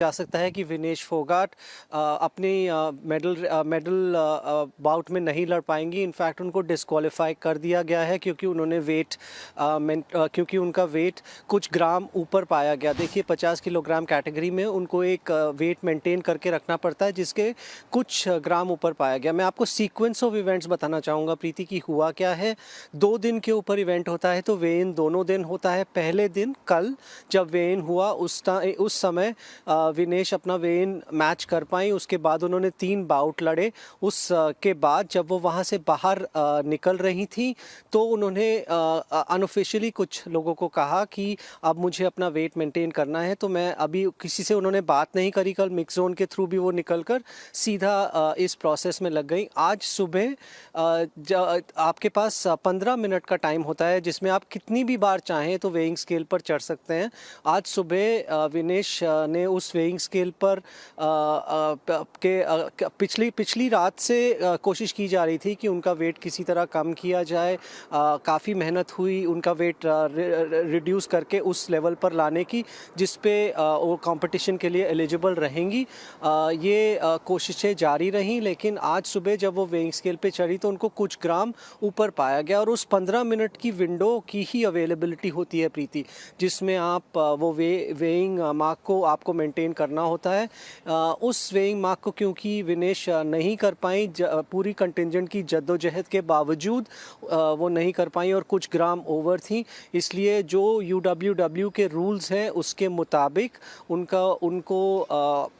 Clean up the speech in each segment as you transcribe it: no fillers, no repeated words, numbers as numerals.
जा सकता है कि विनेश फोगाट अपनी मेडल बाउट में नहीं लड़ पाएंगी। इनफैक्ट उनको डिस्क्वालीफाई कर दिया गया है क्योंकि उन्होंने क्योंकि उनका वेट कुछ ग्राम ऊपर पाया गया। देखिए 50 किलोग्राम कैटेगरी में उनको एक वेट मेंटेन करके रखना पड़ता है जिसके कुछ ग्राम ऊपर पाया गया। मैं आपको सीक्वेंस ऑफ इवेंट्स बताना चाहूँगा प्रीति की हुआ क्या है। 2 दिन के ऊपर इवेंट होता है तो वे इन दोनों दिन होता है। पहले दिन कल जब वे इन हुआ उस समय विनेश अपना वेन मैच कर पाई। उसके बाद उन्होंने 3 बाउट लड़े। उस के बाद जब वो वहाँ से बाहर निकल रही थी तो उन्होंने अनऑफिशियली कुछ लोगों को कहा कि अब मुझे अपना वेट मेंटेन करना है। तो मैं अभी किसी से उन्होंने बात नहीं करी। कल मिक्स जोन के थ्रू भी वो निकलकर सीधा इस प्रोसेस में लग गई। आज सुबह आपके पास 15 मिनट का टाइम होता है जिसमें आप कितनी भी बार चाहें तो वेइंग स्केल पर चढ़ सकते हैं। आज सुबह विनेश ने उस वेइंग स्केल पर पिछली रात से कोशिश की जा रही थी कि उनका वेट किसी तरह कम किया जाए। काफ़ी मेहनत हुई उनका वेट रिड्यूस करके उस लेवल पर लाने की जिस पे वो कंपटीशन के लिए एलिजिबल रहेंगी। ये कोशिशें जारी रहीं, लेकिन आज सुबह जब वो वेइंग स्केल पे चढ़ी तो उनको कुछ ग्राम ऊपर पाया गया। और उस 15 मिनट की विंडो की ही अवेलेबिलिटी होती है प्रीति, जिसमें आप वो वेइंग मार्क को आपको मेंटेन करना होता है। उस वेइंग मार्क को क्योंकि विनेश नहीं कर पाई, पूरी कंटिंजेंट की जद्दोजहद के बावजूद वो नहीं कर पाई और कुछ ग्राम ओवर थी, इसलिए जो UWW के रूल्स हैं उसके मुताबिक उनको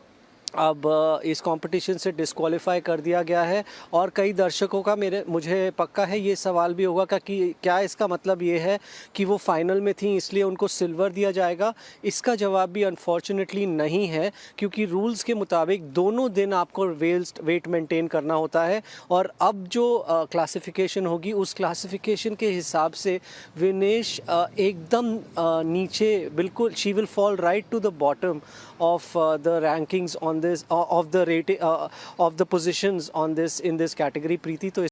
अब इस कंपटीशन से डिस्क्वालीफाई कर दिया गया है। और कई दर्शकों का मुझे पक्का है ये सवाल भी होगा कि क्या इसका मतलब ये है कि वो फाइनल में थी इसलिए उनको सिल्वर दिया जाएगा। इसका जवाब भी अनफॉर्चुनेटली नहीं है, क्योंकि रूल्स के मुताबिक दोनों दिन आपको वेट मेंटेन करना होता है। और अब जो क्लासिफिकेशन होगी उस क्लासिफिकेशन के हिसाब से विनेश एकदम नीचे बिल्कुल, she will fall right to the bottom of the rankings on this of the rating of the positions on this in this category प्रीति। तो